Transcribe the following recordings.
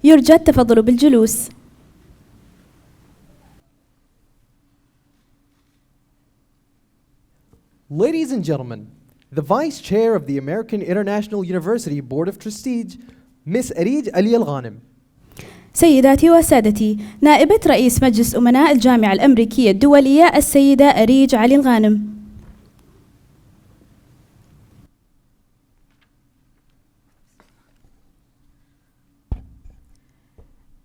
يرجى التفضل بالجلوس. Ladies and gentlemen, the Vice Chair of the American International University Board of Trustees, Miss أريج علي الغانم. سيداتي وسادتي، نائبة رئيس مجلس أمناء الجامعة الأمريكية الدولية السيدة أريج علي الغانم.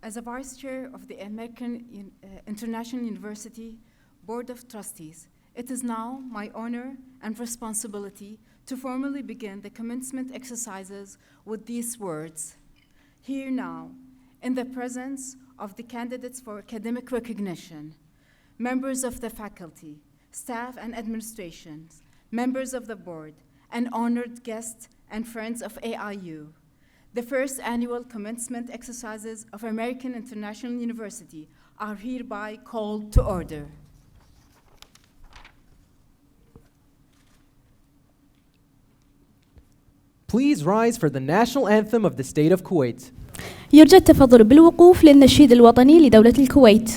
As a Vice Chair of the American International University Board of Trustees, it is now my honor and responsibility to formally begin the commencement exercises with these words. Here now, in the presence of the candidates for academic recognition, members of the faculty, staff and administrations, members of the board, and honored guests and friends of AIU, the first annual commencement exercises of American International University are hereby called to order. Please rise for the national anthem of the state of Kuwait. يرجى التفضل بالوقوف للنشيد الوطني لدولة الكويت.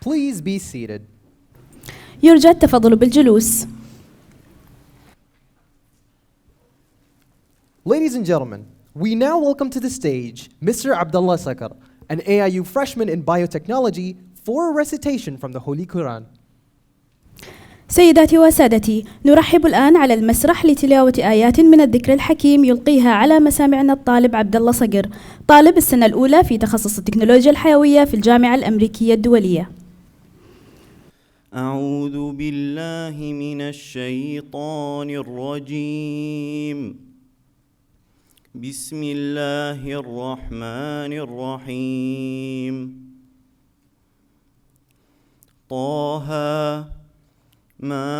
Please be seated. يرجى التفضل بالجلوس. Ladies and gentlemen, we now welcome to the stage Mr. Abdullah Sakar, an AIU freshman in biotechnology, for a recitation from the Holy Quran. سيداتي وسادتي، نرحب الآن على المسرح لتلاوة آيات من الذكر الحكيم يلقيها على مسامعنا الطالب عبد الله صقر، طالب السنة الأولى في تخصص التكنولوجيا الحيوية في الجامعة الأمريكية الدولية. أعوذ بالله من الشيطان الرجيم. بسم الله الرحمن الرحيم. طه ما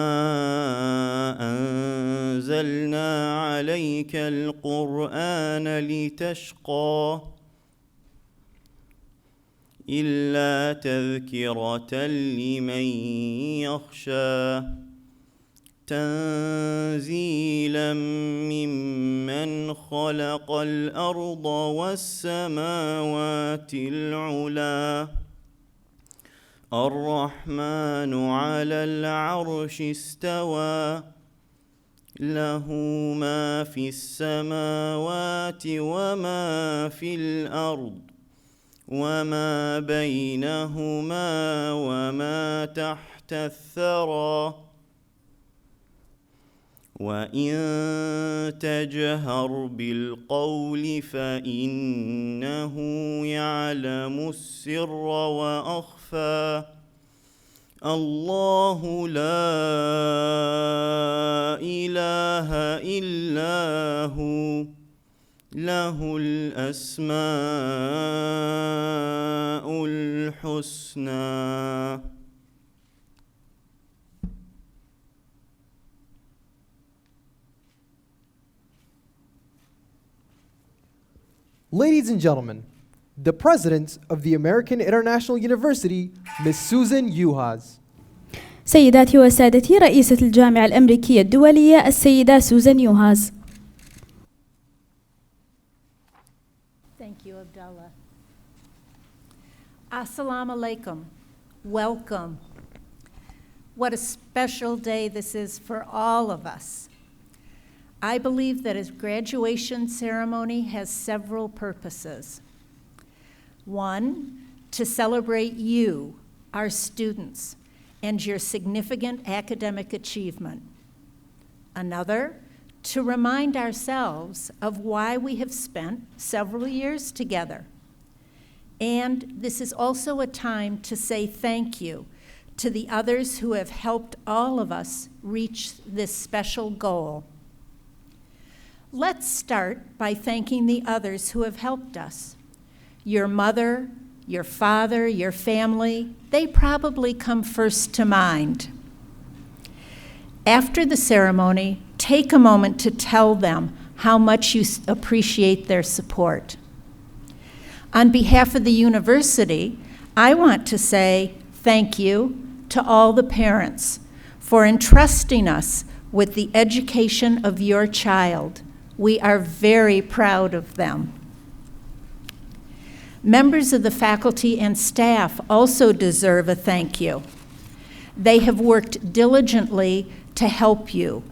أنزلنا عليك القرآن لتشقى إلا تذكرة لمن يخشى تنزيلا ممن خلق الأرض والسماوات العلى الرحمن على العرش استوى له ما في السماوات وما في الأرض وما بينهما وما تحت الثرى وإن تجهر بالقول فإنه يعلم السر وأخفى الله لا إله إلا هو له الأسماء الحسنى. Ladies and gentlemen, the President of the American International University, Ms. Susan Yuhas. سيداتي وسادتي، رئيسة الجامعة الأمريكية الدولية السيدة سوزان يوهاز. Thank you, Abdullah. Assalamu alaikum. Welcome. What a special day this is for all of us. I believe that a graduation ceremony has several purposes. One, to celebrate you, our students, and your significant academic achievement. Another, to remind ourselves of why we have spent several years together. And this is also a time to say thank you to the others who have helped all of us reach this special goal. Let's start by thanking the others who have helped us. Your mother, your father, your family, they probably come first to mind. After the ceremony, take a moment to tell them how much you appreciate their support. On behalf of the university, I want to say thank you to all the parents for entrusting us with the education of your child. We are very proud of them. Members of the faculty and staff also deserve a thank you. They have worked diligently to help you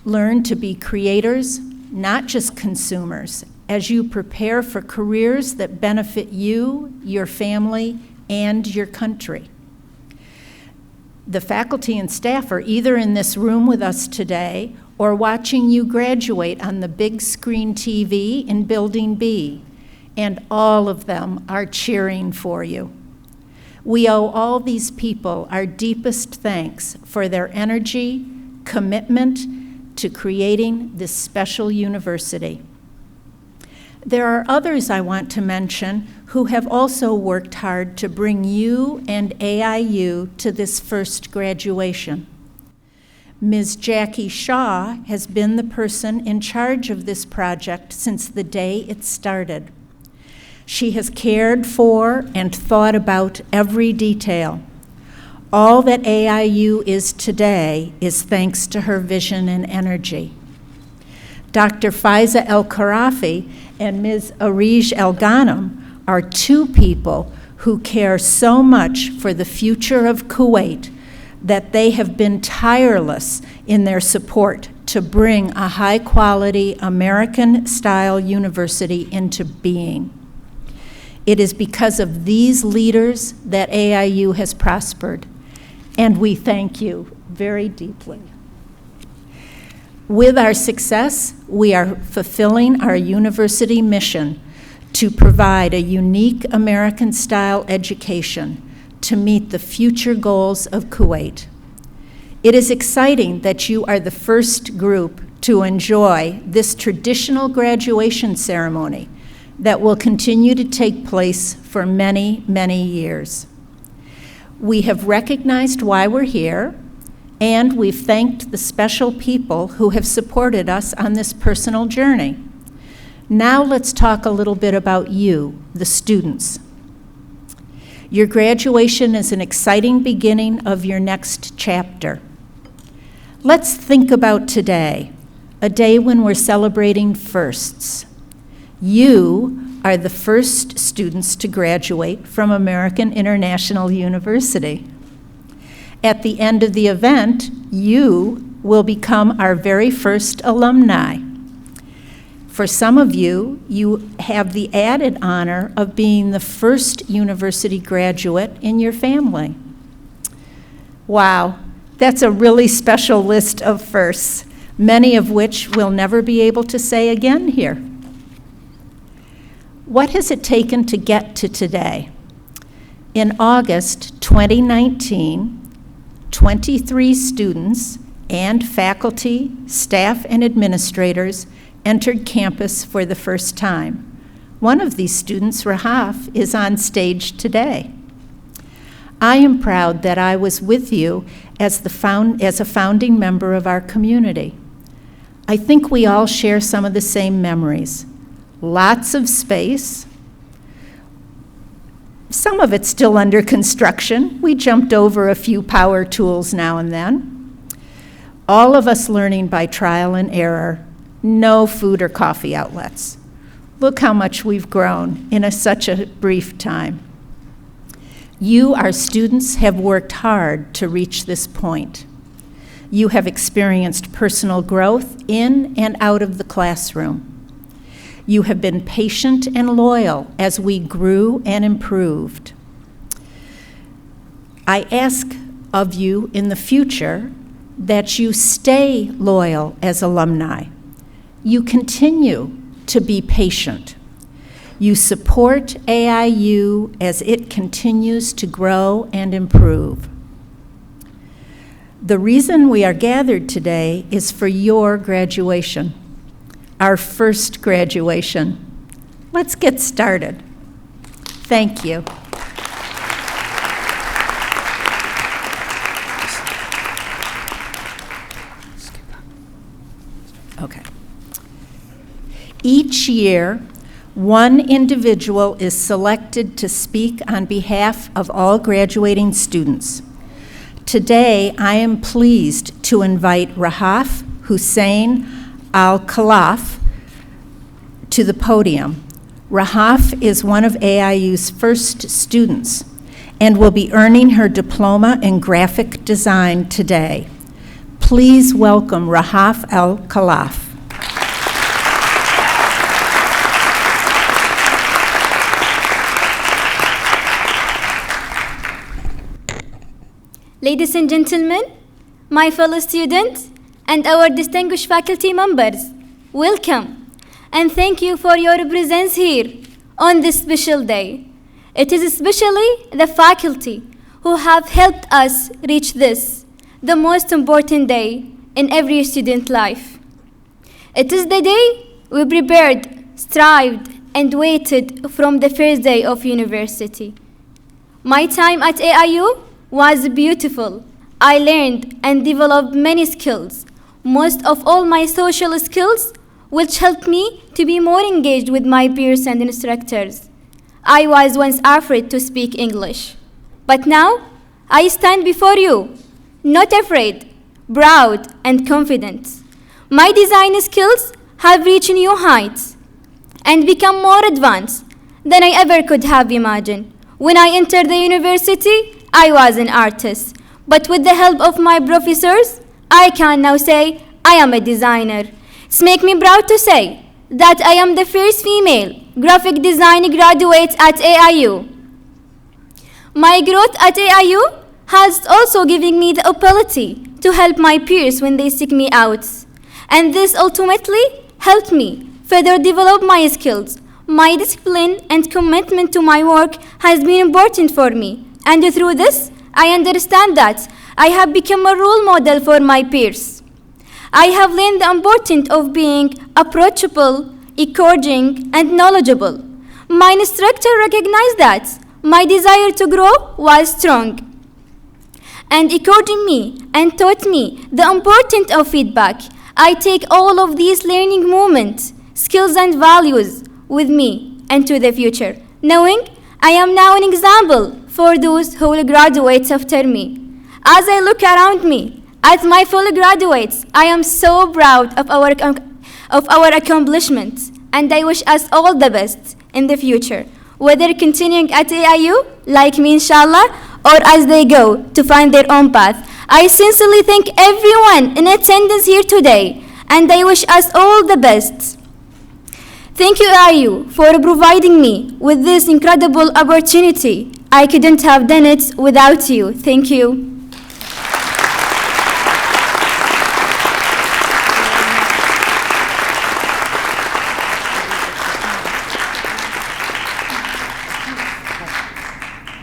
learn to be creators, not just consumers, as you prepare for careers that benefit you, your family, and your country. The faculty and staff are either in this room with us today or watching you graduate on the big screen TV in Building B, and all of them are cheering for you. We owe all these people our deepest thanks for their energy, commitment to creating this special university. There are others I want to mention who have also worked hard to bring you and AIU to this first graduation. Ms. Jackie Shaw has been the person in charge of this project since the day it started. She has cared for and thought about every detail. All that AIU is today is thanks to her vision and energy. Dr. Faisa Al-Qarafi and Ms. Arij El-Ghanem are two people who care so much for the future of Kuwait that they have been tireless in their support to bring a high-quality American-style university into being. It is because of these leaders that AIU has prospered, and we thank you very deeply. With our success, we are fulfilling our university mission to provide a unique American-style education to meet the future goals of Kuwait. It is exciting that you are the first group to enjoy this traditional graduation ceremony that will continue to take place for many, many years. We have recognized why we're here, and we've thanked the special people who have supported us on this personal journey. Now let's talk a little bit about you, the students. Your graduation is an exciting beginning of your next chapter. Let's think about today, a day when we're celebrating firsts. You are the first students to graduate from American International University. At the end of the event, you will become our very first alumni. For some of you, you have the added honor of being the first university graduate in your family. Wow, that's a really special list of firsts, many of which we'll never be able to say again here. What has it taken to get to today? In August 2019, 23 students and faculty, staff, and administrators entered campus for the first time. One of these students, Rahaf, is on stage today. I am proud that I was with you as a founding member of our community. I think we all share some of the same memories. Lots of space. Some of it's still under construction. We jumped over a few power tools now and then. All of us learning by trial and error. No food or coffee outlets. Look how much we've grown in such a brief time. You, our students, have worked hard to reach this point. You have experienced personal growth in and out of the classroom. You have been patient and loyal as we grew and improved. I ask of you in the future that you stay loyal as alumni. You continue to be patient. You support AIU as it continues to grow and improve. The reason we are gathered today is for your graduation, our first graduation. Let's get started. Thank you. Okay. Each year, one individual is selected to speak on behalf of all graduating students. Today, I am pleased to invite Rahaf, Hussain, Al-Khalaf to the podium. Rahaf is one of AIU's first students and will be earning her diploma in graphic design today. Please welcome Rahaf Al-Khalaf. Ladies and gentlemen, my fellow students, and our distinguished faculty members, welcome, and thank you for your presence here on this special day. It is especially the faculty who have helped us reach this, the most important day in every student life. It is the day we prepared, strived, and waited from the first day of university. My time at AIU was beautiful. I learned and developed many skills, most of all my social skills, which helped me to be more engaged with my peers and instructors. I was once afraid to speak English, but now I stand before you, not afraid, proud and confident. My design skills have reached new heights and become more advanced than I ever could have imagined. When I entered the university, I was an artist, but with the help of my professors, I can now say I am a designer. It makes me proud to say that I am the first female graphic design graduate at AIU. My growth at AIU has also given me the ability to help my peers when they seek me out, and this ultimately helped me further develop my skills. My discipline and commitment to my work has been important for me. And through this, I understand that I have become a role model for my peers. I have learned the importance of being approachable, encouraging, and knowledgeable. My instructor recognized that my desire to grow was strong and encouraged me and taught me the importance of feedback. I take all of these learning moments, skills, and values with me into the future, knowing I am now an example for those who will graduate after me. As I look around me at my fellow graduates, I am so proud of our accomplishments, and I wish us all the best in the future, whether continuing at AIU, like me inshallah, or as they go to find their own path. I sincerely thank everyone in attendance here today, and I wish us all the best. Thank you, AIU, for providing me with this incredible opportunity. I couldn't have done it without you. Thank you.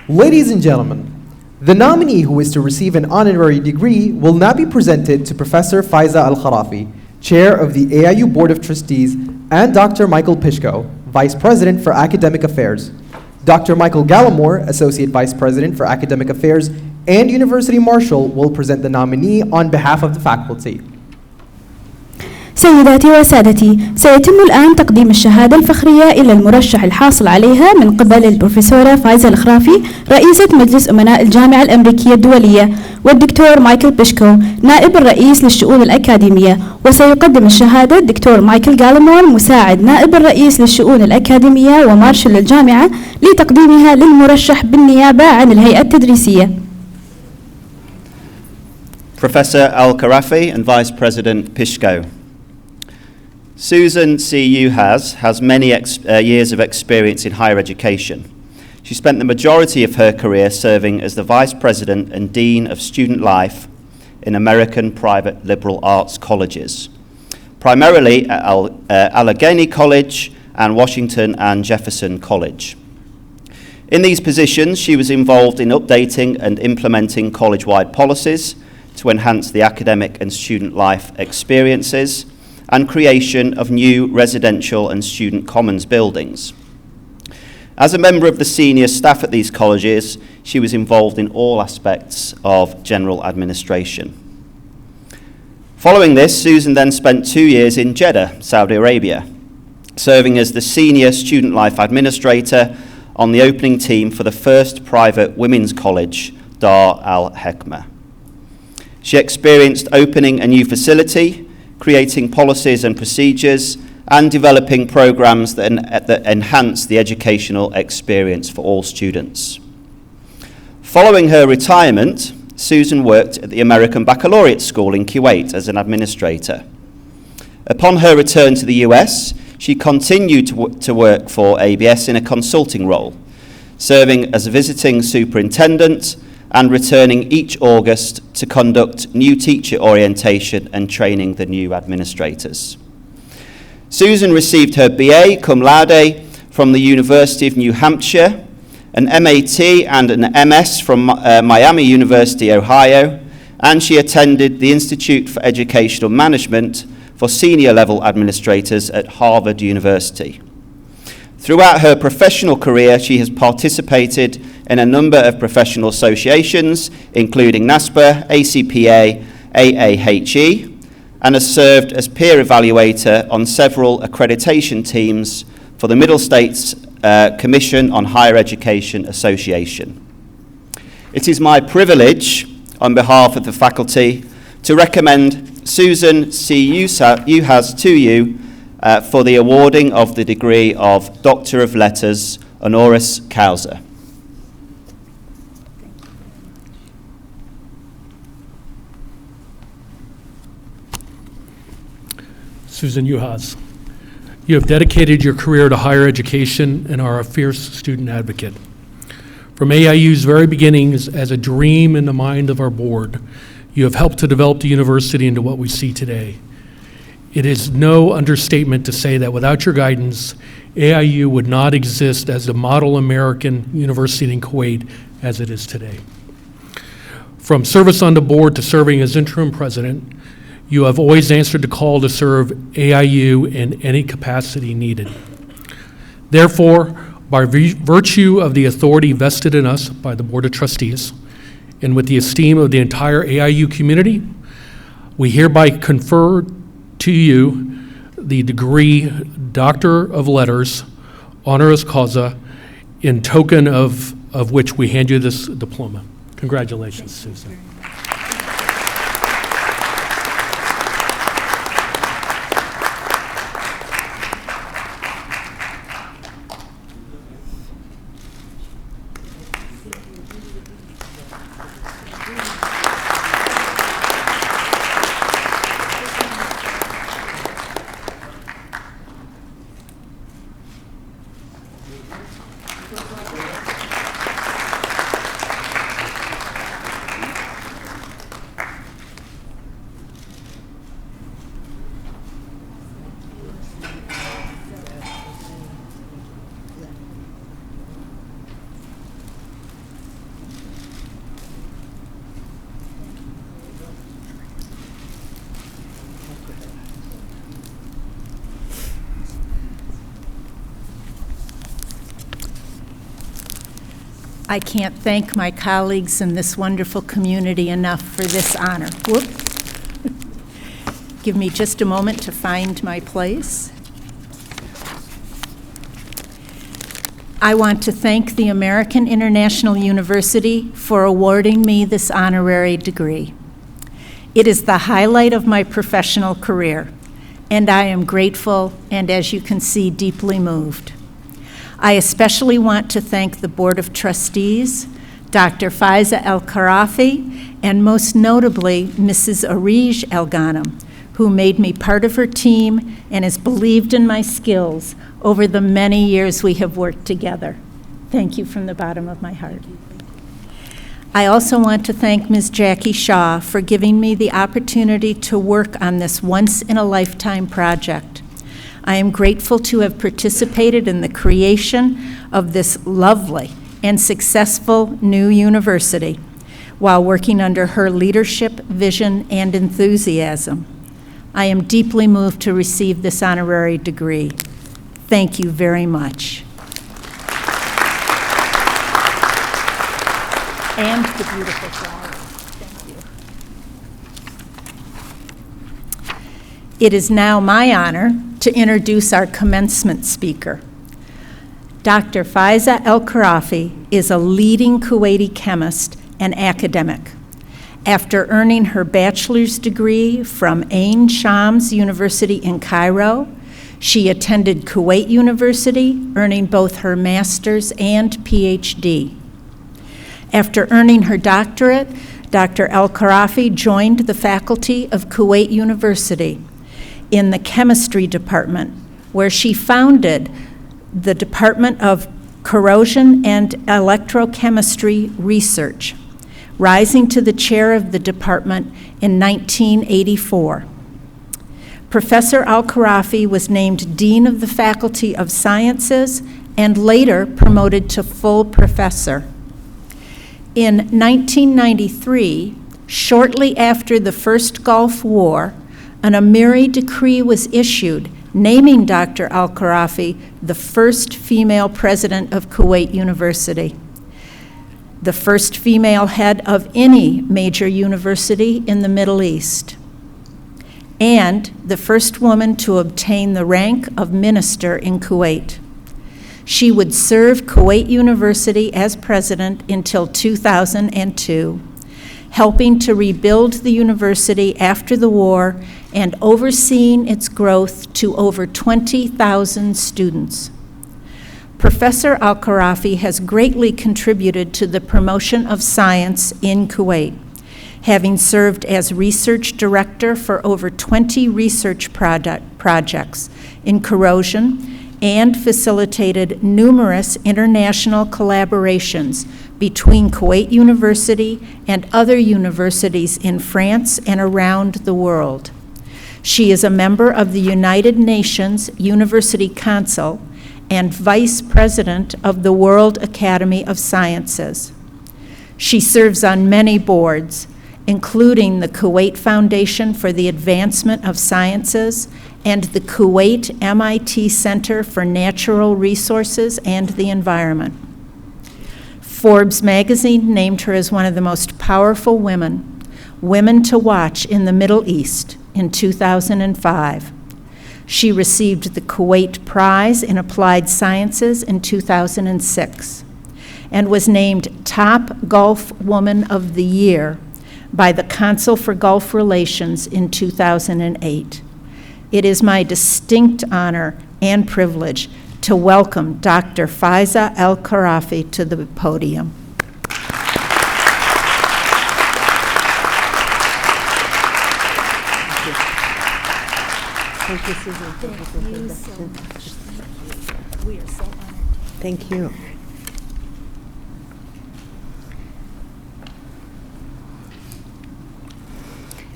Ladies and gentlemen, the nominee who is to receive an honorary degree will now be presented to Professor Faisa Al-Qarafi, Chair of the AIU Board of Trustees, and Dr. Michael Pishko, Vice President for Academic Affairs. Dr. Michael Gallimore, Associate Vice President for Academic Affairs and University Marshal, will present the nominee on behalf of the faculty. سيداتي وسادتي، سيتم الآن تقديم الشهادة الفخرية إلى المرشح الحاصل عليها من قبل البروفيسورة فايزة الخرافي، رئيسة مجلس أمناء الجامعة الأمريكية الدولية، والدكتور مايكل بيشكو، نائب الرئيس للشؤون الأكاديمية. وسيقدم الشهادة الدكتور مايكل جالمور، مساعد نائب الرئيس للشؤون الأكاديمية ومارشال الجامعة، لتقديمها للمرشح بالنيابة عن الهيئة التدريسية. Professor Al-Qarafi and Vice President Pishko. Susan CU has many years of experience in higher education. She spent the majority of her career serving as the Vice President and Dean of Student Life in American private liberal arts colleges, primarily at Allegheny College and Washington and Jefferson College. In these positions, she was involved in updating and implementing college-wide policies, to enhance the academic and student life experiences, and creation of new residential and student commons buildings. As a member of the senior staff at these colleges, she was involved in all aspects of general administration. Following this, Susan then spent 2 years in Jeddah, Saudi Arabia, serving as the senior student life administrator on the opening team for the first private women's college, Dar al-Hekmah. She experienced opening a new facility, creating policies and procedures, and developing programs that enhance the educational experience for all students. Following her retirement, Susan worked at the American Baccalaureate School in Kuwait as an administrator. Upon her return to the US, she continued to work for ABS in a consulting role, serving as a visiting superintendent and returning each August to conduct new teacher orientation and training the new administrators. Susan received her BA cum laude from the University of New Hampshire, an MAT and an MS from Miami University, Ohio, and she attended the Institute for Educational Management for senior level administrators at Harvard University. Throughout her professional career, she has participated in a number of professional associations, including NASPA, ACPA, AAHE, and has served as peer evaluator on several accreditation teams for the Middle States Commission on Higher Education Association. It is my privilege, on behalf of the faculty, to recommend Susan C. Uhas to you for the awarding of the degree of Doctor of Letters, honoris causa. Susan Uhas, you have dedicated your career to higher education and are a fierce student advocate. From AIU's very beginnings as a dream in the mind of our board, you have helped to develop the university into what we see today. It is no understatement to say that without your guidance, AIU would not exist as the model American university in Kuwait as it is today. From service on the board to serving as interim president, you have always answered the call to serve AIU in any capacity needed. Therefore, by virtue of the authority vested in us by the Board of Trustees, and with the esteem of the entire AIU community, we hereby confer to you the degree Doctor of Letters, honoris causa, in token of which we hand you this diploma. Congratulations, Susan. I can't thank my colleagues in this wonderful community enough for this honor. Whoop. Give me just a moment to find my place. I want to thank the American International University for awarding me this honorary degree. It is the highlight of my professional career, and I am grateful and, as you can see, deeply moved. I especially want to thank the Board of Trustees, Dr. Faisa Al-Qarafi, and most notably, Mrs. Arij El-Ghanem, who made me part of her team and has believed in my skills over the many years we have worked together. Thank you from the bottom of my heart. I also want to thank Ms. Jackie Shaw for giving me the opportunity to work on this once-in-a-lifetime project. I am grateful to have participated in the creation of this lovely and successful new university, while working under her leadership, vision, and enthusiasm. I am deeply moved to receive this honorary degree. Thank you very much. And the beautiful flowers. Thank you. It is now my honor to introduce our commencement speaker. Dr. Faisa Al-Qarafi is a leading Kuwaiti chemist and academic. After earning her bachelor's degree from Ain Shams University in Cairo, she attended Kuwait University, earning both her master's and PhD. After earning her doctorate, Dr. Al-Qarafi joined the faculty of Kuwait University in the chemistry department, where she founded the Department of Corrosion and Electrochemistry Research, rising to the chair of the department in 1984. Professor Al-Qarafi was named Dean of the Faculty of Sciences and later promoted to full professor. In 1993, shortly after the First Gulf War, an Amiri decree was issued naming Dr. Al-Qarafi the first female president of Kuwait University, the first female head of any major university in the Middle East, and the first woman to obtain the rank of minister in Kuwait. She would serve Kuwait University as president until 2002, helping to rebuild the university after the war and overseeing its growth to over 20,000 students. Professor Al-Qarafi has greatly contributed to the promotion of science in Kuwait, having served as research director for over 20 research projects in corrosion and facilitated numerous international collaborations between Kuwait University and other universities in France and around the world. She is a member of the United Nations University Council and Vice President of the World Academy of Sciences. She serves on many boards, including the Kuwait Foundation for the Advancement of Sciences and the Kuwait MIT Center for Natural Resources and the Environment. Forbes magazine named her as one of the most powerful women to watch in the Middle East in 2005. She received the Kuwait Prize in Applied Sciences in 2006 and was named Top Gulf Woman of the Year by the Council for Gulf Relations in 2008. It is my distinct honor and privilege to welcome Dr. Faisa Al-Qarafi to the podium. Thank you, Susan. Thank you so much. We are so honored. Thank you.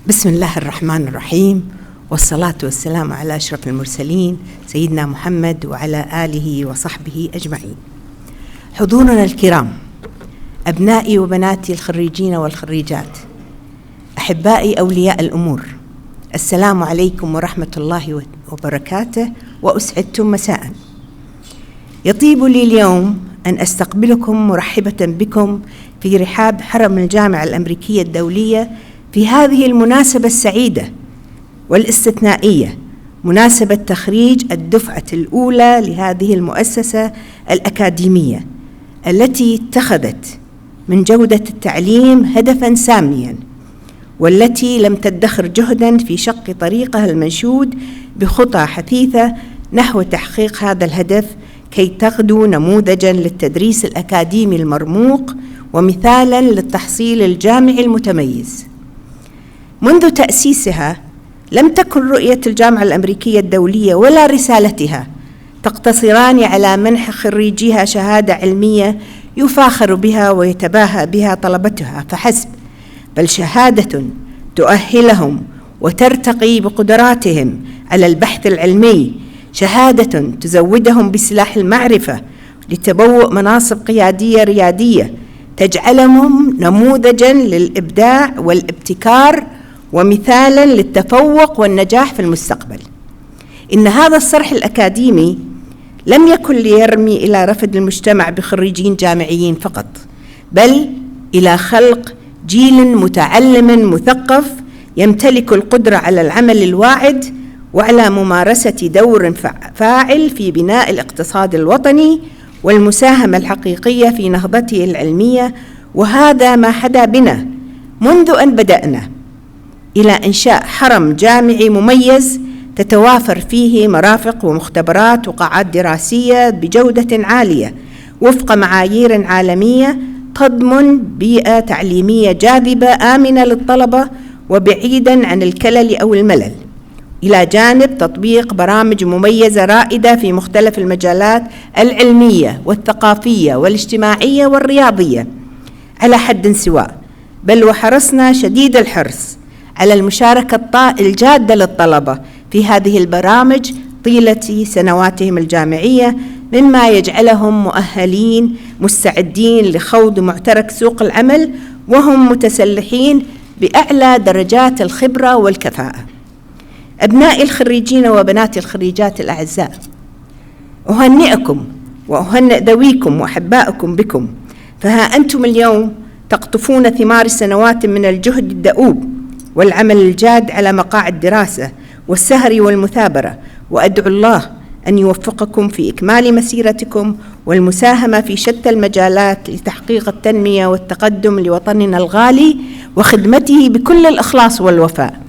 بسم الله الرحمن الرحيم والصلاة والسلام على أشرف المرسلين سيدنا محمد وعلى آله وصحبه أجمعين. حضورنا الكرام، أبنائي وبناتي الخريجين والخريجات، أحبائي أولياء الأمور، السلام عليكم ورحمة الله وبركاته وأسعدتم مساء. يطيب لي اليوم أن أستقبلكم مرحبة بكم في رحاب حرم الجامعة الأمريكية الدولية في هذه المناسبة السعيدة والاستثنائية، مناسبة تخريج الدفعة الأولى لهذه المؤسسة الأكاديمية التي اتخذت من جودة التعليم هدفاً سامياً، والتي لم تدخر جهداً في شق طريقها المنشود بخطى حثيثة نحو تحقيق هذا الهدف، كي تغدو نموذجاً للتدريس الأكاديمي المرموق ومثالاً للتحصيل الجامعي المتميز. منذ تأسيسها لم تكن رؤية الجامعة الأمريكية الدولية ولا رسالتها تقتصران على منح خريجيها شهادة علمية يفاخر بها ويتباهى بها طلبتها فحسب، بل شهادة تؤهلهم وترتقي بقدراتهم على البحث العلمي، شهادة تزودهم بسلاح المعرفة لتبوء مناصب قيادية ريادية تجعلهم نموذجاً للإبداع والابتكار ومثالاً للتفوق والنجاح في المستقبل. إن هذا الصرح الأكاديمي لم يكن ليرمي إلى رفد المجتمع بخريجين جامعيين فقط، بل إلى خلق جيل متعلم مثقف يمتلك القدرة على العمل الواعد وعلى ممارسة دور فاعل في بناء الاقتصاد الوطني والمساهمة الحقيقية في نهضته العلمية. وهذا ما حدا بنا منذ أن بدأنا إلى إنشاء حرم جامعي مميز تتوافر فيه مرافق ومختبرات وقاعات دراسية بجودة عالية وفق معايير عالمية تضمن بيئة تعليمية جاذبة آمنة للطلبة وبعيداً عن الكلل أو الملل، إلى جانب تطبيق برامج مميزة رائدة في مختلف المجالات العلمية والثقافية والاجتماعية والرياضية على حد سواء. بل وحرصنا شديد الحرص على المشاركة الجادة للطلبة في هذه البرامج طيلة سنواتهم الجامعية، مما يجعلهم مؤهلين مستعدين لخوض معترك سوق العمل وهم متسلحين بأعلى درجات الخبرة والكفاءة. أبنائي الخريجين وبناتي الخريجات الأعزاء، أهنئكم وأهنئ ذويكم وأحبائكم بكم، فها أنتم اليوم تقطفون ثمار سنوات من الجهد الدؤوب والعمل الجاد على مقاعد الدراسة والسهر والمثابرة، وأدعو الله أن يوفقكم في إكمال مسيرتكم والمساهمة في شتى المجالات لتحقيق التنمية والتقدم لوطننا الغالي وخدمته بكل الإخلاص والوفاء،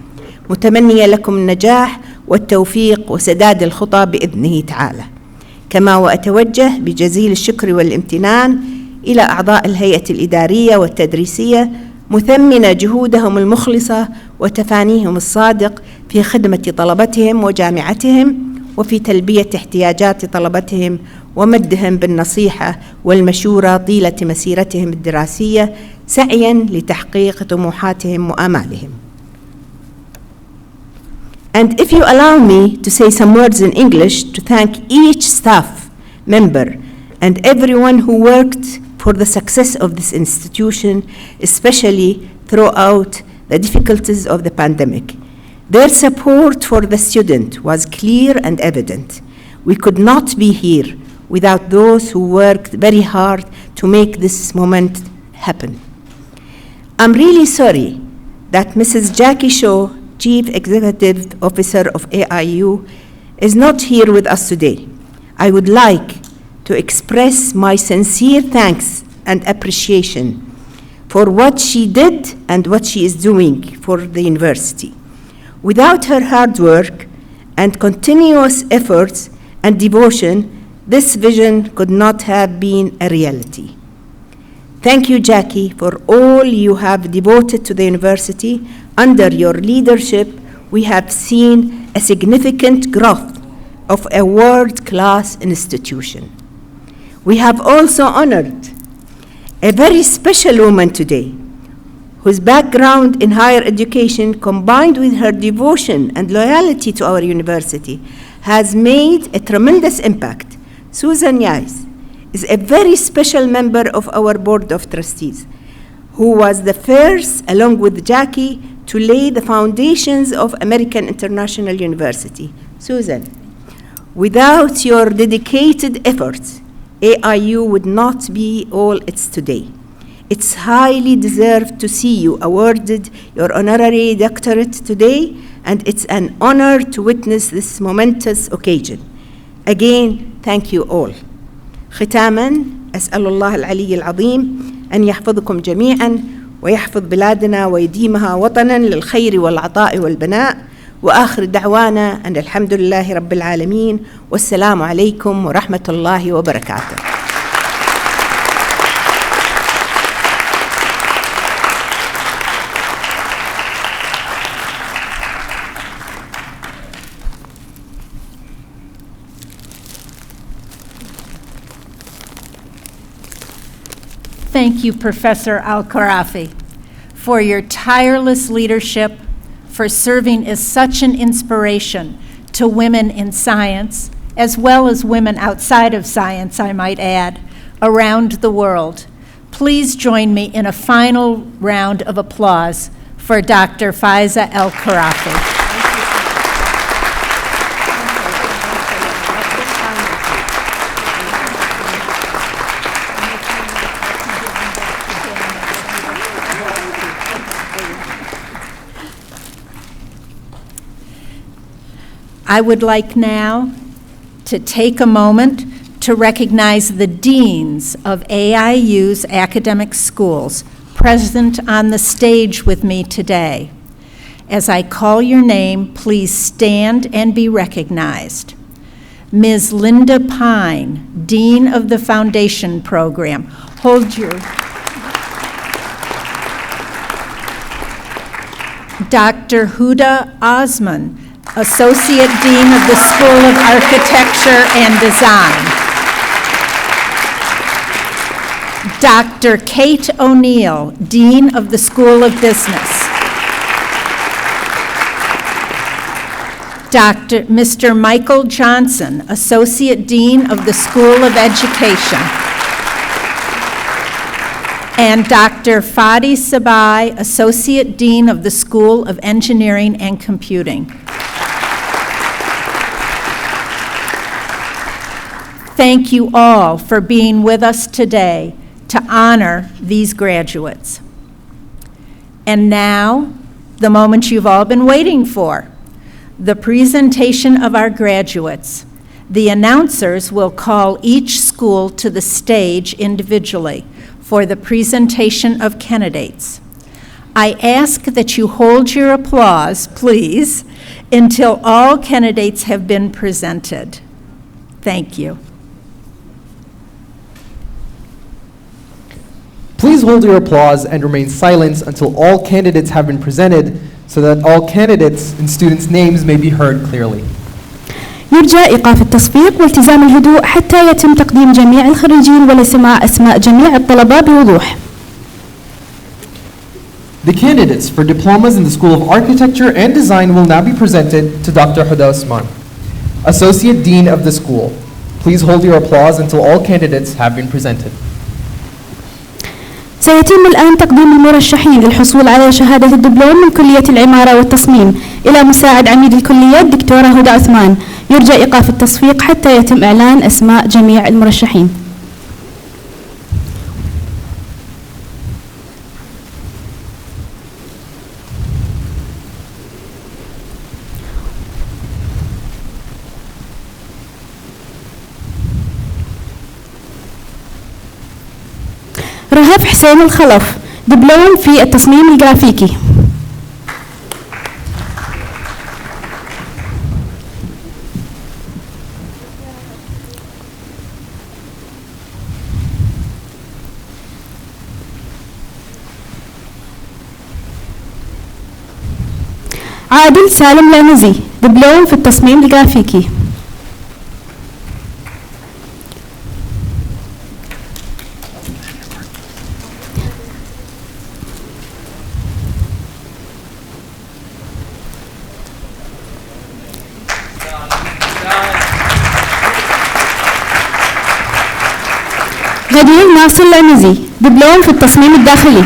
متمنية لكم النجاح والتوفيق وسداد الخطى بإذنه تعالى. كما وأتوجه بجزيل الشكر والامتنان إلى أعضاء الهيئة الإدارية والتدريسية، مثمنة جهودهم المخلصة وتفانيهم الصادق في خدمة طلبتهم وجامعتهم وفي تلبية احتياجات طلبتهم ومدهم بالنصيحة والمشورة طيلة مسيرتهم الدراسية سعياً لتحقيق طموحاتهم وآمالهم. And if you allow me to say some words in English to thank each staff member and everyone who worked for the success of this institution, especially throughout the difficulties of the pandemic. Their support for the student was clear and evident. We could not be here without those who worked very hard to make this moment happen. I'm really sorry that Mrs. Jackie Shaw, Chief Executive Officer of AIU, is not here with us today. I would like to express my sincere thanks and appreciation for what she did and what she is doing for the university. Without her hard work and continuous efforts and devotion, this vision could not have been a reality. Thank you, Jackie, for all you have devoted to the university. Under your leadership, we have seen a significant growth of a world-class institution. We have also honored a very special woman today, whose background in higher education, combined with her devotion and loyalty to our university, has made a tremendous impact. Susan Yais is a very special member of our Board of Trustees, who was the first, along with Jackie, to lay the foundations of American International University. Susan, without your dedicated efforts, AIU would not be all it's today. It's highly deserved to see you awarded your honorary doctorate today, and it's an honor to witness this momentous occasion. Again, thank you all. ختاماً أسأل الله العلي العظيم أن يحفظكم جميعاً ويحفظ بلادنا ويديمها وطناً للخير والعطاء والبناء، وآخر دعوانا أن الحمد لله رب العالمين، والسلام عليكم ورحمة الله وبركاته. Thank you, Professor Al-Qarafi, for your tireless leadership, for serving as such an inspiration to women in science, as well as women outside of science, I might add, around the world, Please join me in a final round of applause for Dr. Faisa Al-Qarafi. I would like now to take a moment to recognize the deans of AIU's academic schools present on the stage with me today. As I call your name, please stand and be recognized. Ms. Linda Pine, Dean of the Foundation Program. Hold your... Dr. Huda Osman, Associate Dean of the School of Architecture and Design. Dr. Kate O'Neill, Dean of the School of Business. Mr. Michael Johnson, Associate Dean of the School of Education. And Dr. Fadi Sabai, Associate Dean of the School of Engineering and Computing. Thank you all for being with us today to honor these graduates. And now, the moment you've all been waiting for, the presentation of our graduates. The announcers will call each school to the stage individually for the presentation of candidates. I ask that you hold your applause, please, until all candidates have been presented. Thank you. Please hold your applause and remain silent until all candidates have been presented so that all candidates and students' names may be heard clearly. يرجى إيقاف التصفيق والتزام الهدوء حتى يتم تقديم جميع الخريجين ولسماع أسماء جميع الطلبة بوضوح. The candidates for diplomas in the School of Architecture and Design will now be presented to Dr. Huda Osman, Associate Dean of the school. Please hold your applause until all candidates have been presented. سيتم الآن تقديم المرشحين للحصول على شهادة الدبلوم من كلية العمارة والتصميم إلى مساعد عميد الكلية الدكتورة هدى عثمان. يرجى إيقاف التصفيق حتى يتم إعلان أسماء جميع المرشحين. رهاف حسين الخلف، دبلوم في التصميم الجرافيكي. عادل سالم العنزي، دبلوم في التصميم الجرافيكي. غدير ناصر العنزي، دبلوم في التصميم الداخلي.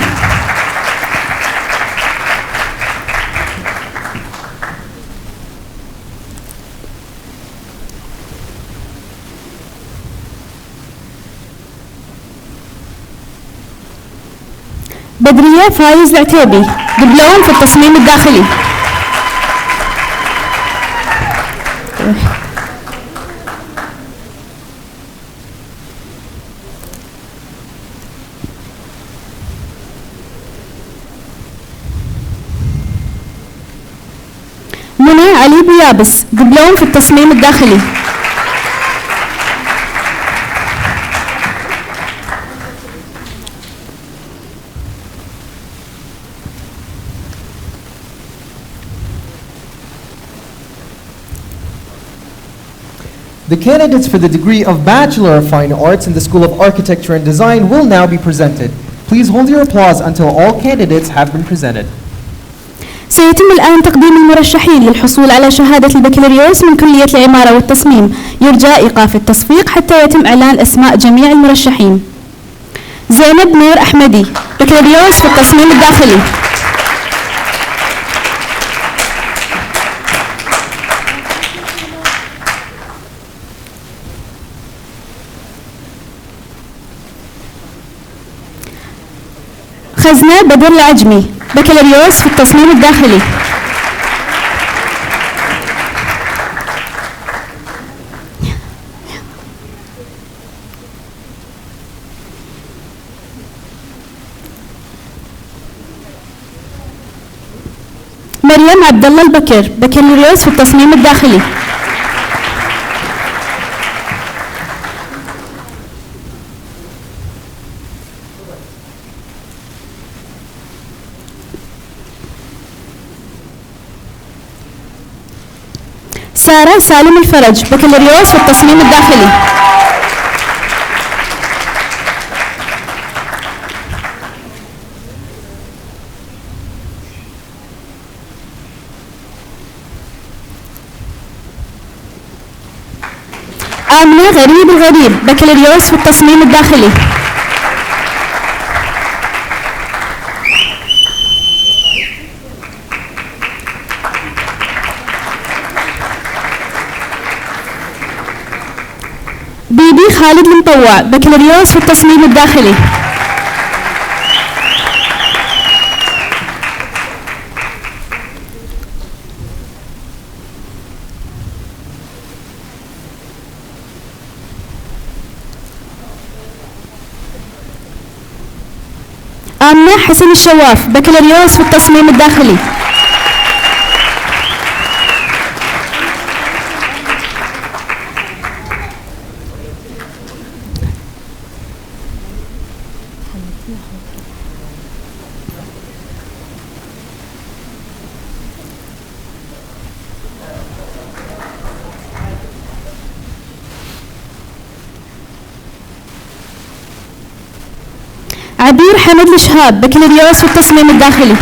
بدرية فايز العتيبي، دبلوم في التصميم الداخلي. منى علي بيابس، دبلوم في التصميم الداخلي. The candidates for the degree of Bachelor of Fine Arts in the School of Architecture and Design will now be presented. Please hold your applause until all candidates have been presented. سيتم الآن تقديم المرشحين للحصول على شهادة البكالوريوس من كلية العمارة والتصميم. يرجى إيقاف التصفيق حتى يتم إعلان أسماء جميع المرشحين. زينب نور أحمدي، بكالوريوس في التصميم الداخلي. خزنة بدر العجمي، بكالوريوس في التصميم الداخلي. مريم عبد الله البكر، بكالوريوس في التصميم الداخلي. سارة سالم الفرج، بكالوريوس في التصميم الداخلي. آمنة غريب الغريب، بكالوريوس في التصميم الداخلي. بيبي خالد المطوع، بكالوريوس في التصميم الداخلي. آمنة حسن الشواف، بكالوريوس في التصميم الداخلي. عبير حمد الشهاب، بكالوريوس في التصميم الداخلي.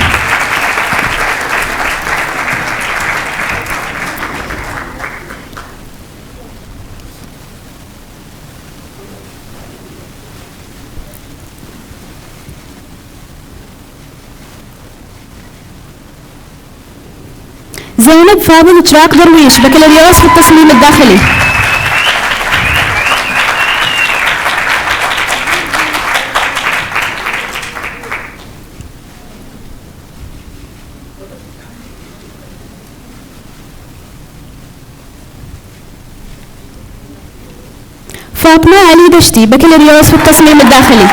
زينب فاضل تراك درويش، بكالوريوس في التصميم الداخلي. فاطمة علي دشتي، بكالوريوس في التصميم الداخلي.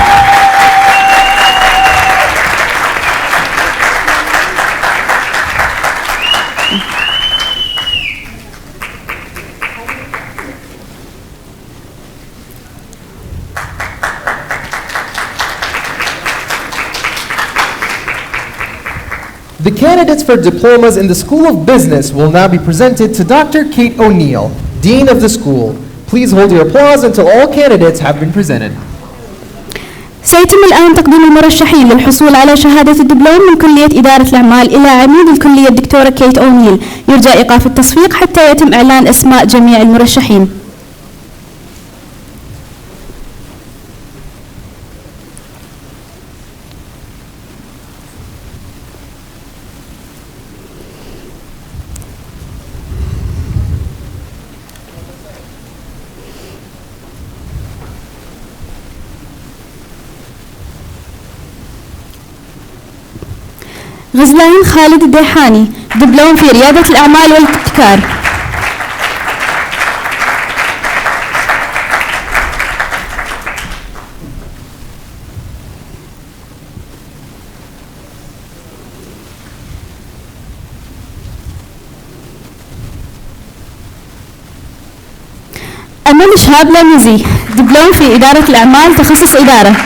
The candidates for diplomas in the School of Business will now be presented to Dr. Kate O'Neill, Dean of the school. Please hold your applause until all candidates have been presented. سيتم الآن تقديم المرشحين للحصول على شهادة الدبلوم من كلية إدارة الأعمال إلى عميد الكلية الدكتورة كيت أونيل. يرجى إيقاف التصفيق حتى يتم إعلان أسماء جميع المرشحين. غزلان خالد الديحاني، دبلوم في ريادة الأعمال والابتكار. أمل شهاب لامزي، دبلوم في إدارة الأعمال تخصص إدارة.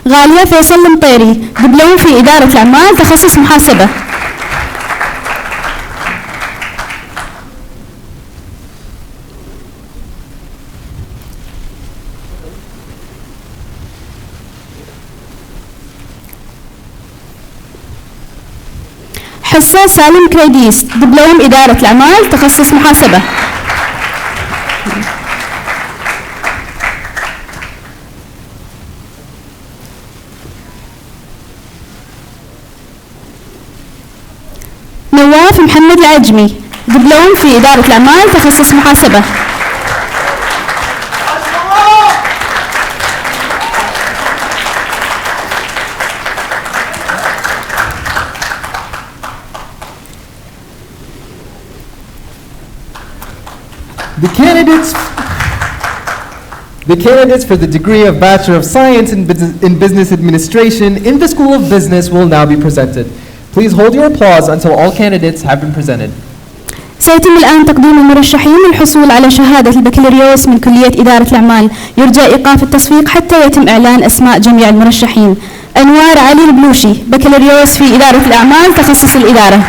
غالية فيصل المطيري، دبلوم في إدارة الأعمال تخصص محاسبة. حصة سالم كريديس، دبلوم إدارة الأعمال، تخصص محاسبة. نواف محمد العجمي، دبلوم في إدارة الأعمال، تخصص محاسبة. The candidates for the degree of Bachelor of Science in Business Administration in the School of Business will now be presented. Please hold your applause until all candidates have been presented. سيتم الآن تقديم المرشحين للحصول على شهادة البكالوريوس من كلية إدارة الأعمال. يرجى إيقاف التصفيق حتى يتم إعلان أسماء جميع المرشحين. أنوار علي البلوشي، بكالوريوس في إدارة الأعمال، تخصص الإدارة.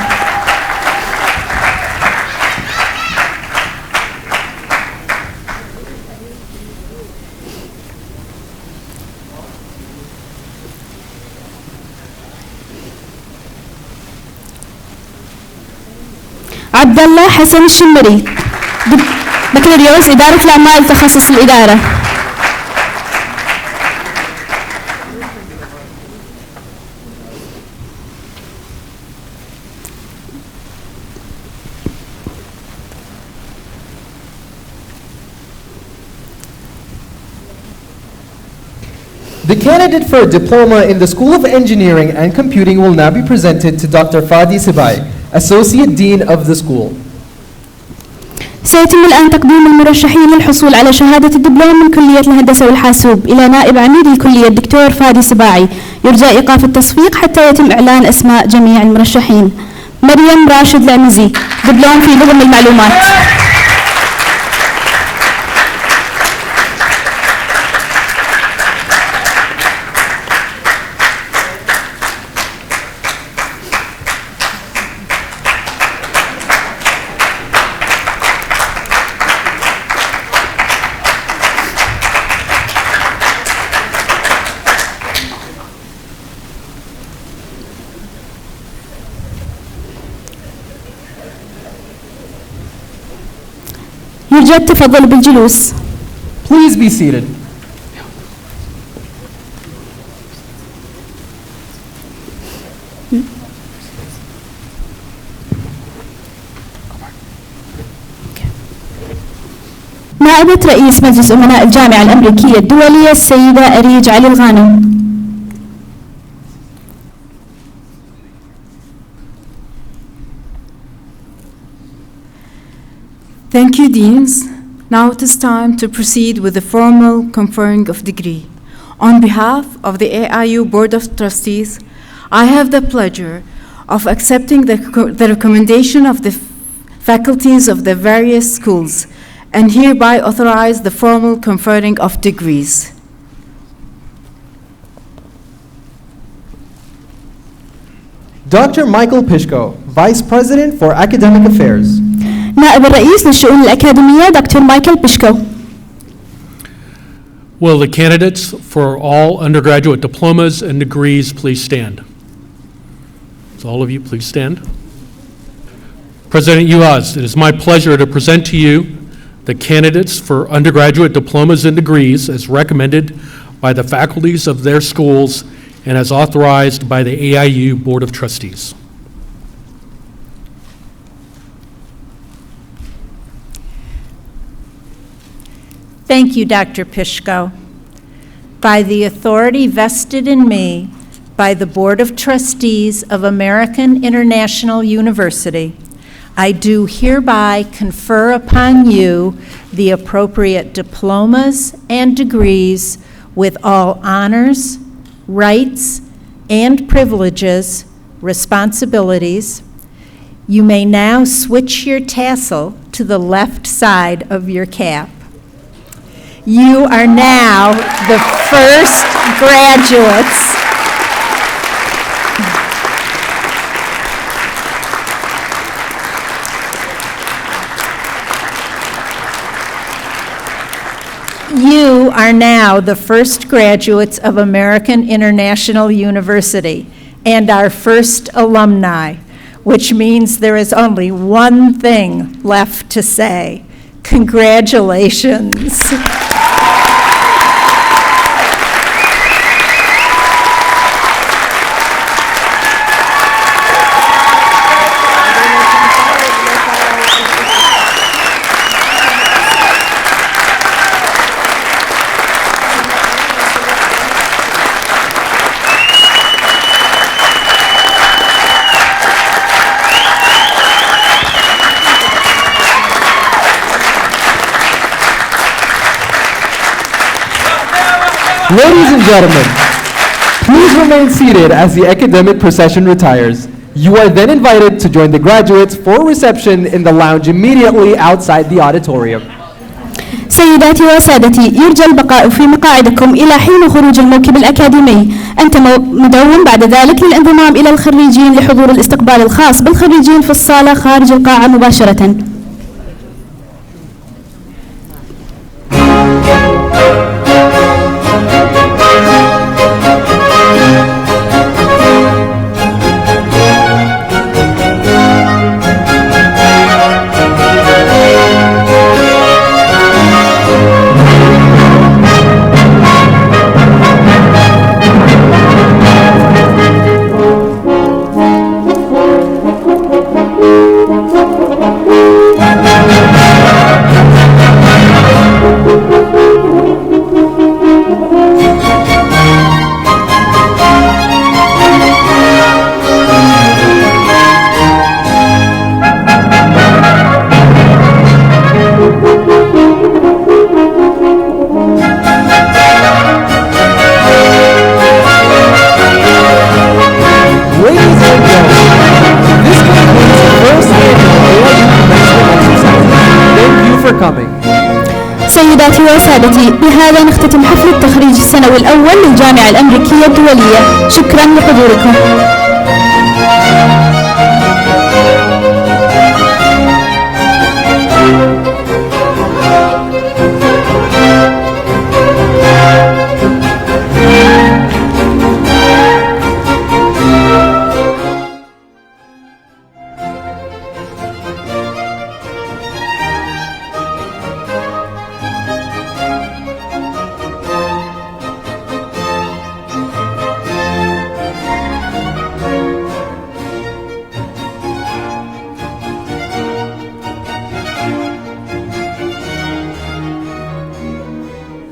عبد الله حسن الشمري، بكالوريوس إدارة الأعمال، تخصص الإدارة. The candidate for a diploma in the School of Engineering and Computing will now be presented to Dr. Fadi Sibai, Associate Dean of the school. سيتم الآن تقديم المرشحين للحصول على شهادة الدبلوم من كلية الهندسة والحاسوب إلى نائب عميد الكلية الدكتور فادي سباعي. يرجى إيقاف التصفيق حتى يتم إعلان أسماء جميع المرشحين. مريم راشد العمزي، دبلوم في نظم المعلومات. يرجى التفضل بالجلوس. Please be seated. نائبة رئيس مجلس أمناء الجامعة الأمريكية الدولية السيدة أريج علي الغانم. Thank you, Deans. Now it is time to proceed with the formal conferring of degree. On behalf of the AIU Board of Trustees, I have the pleasure of accepting the recommendation of the faculties of the various schools and hereby authorize the formal conferring of degrees. Dr. Michael Pishko, Vice President for Academic Affairs. نائب الرئيس للشؤون الأكاديمية دكتور مايكل بيشكو. Will the candidates for all undergraduate diplomas and degrees please stand? So all of you, please stand. President Uaz, it is my pleasure to present to you the candidates for undergraduate diplomas and degrees as recommended by the faculties of their schools and as authorized by the AIU Board of Trustees. Thank you, Dr. Pishko. By the authority vested in me by the Board of Trustees of American International University, I do hereby confer upon you the appropriate diplomas and degrees with all honors, rights, and privileges, responsibilities. You may now switch your tassel to the left side of your cap. You are now the first graduates You are now the first graduates of American International University and our first alumni. which means there is only one thing left to say. Congratulations. Ladies and gentlemen, please remain seated as the academic procession retires. You are then invited to join the graduates for reception in the lounge immediately outside the auditorium. سيداتي وسادتي، يرجى البقاء في مقاعدكم إلى حين خروج الموكب الأكاديمي. أنت مدعو بعد ذلك للانضمام إلى الخريجين لحضور الاستقبال الخاص بالخريجين في الصالة خارج القاعة مباشرة. سيداتي وسادتي، بهذا نختتم حفل التخريج السنوي الأول للجامعة الأمريكية الدولية. شكرا لحضوركم.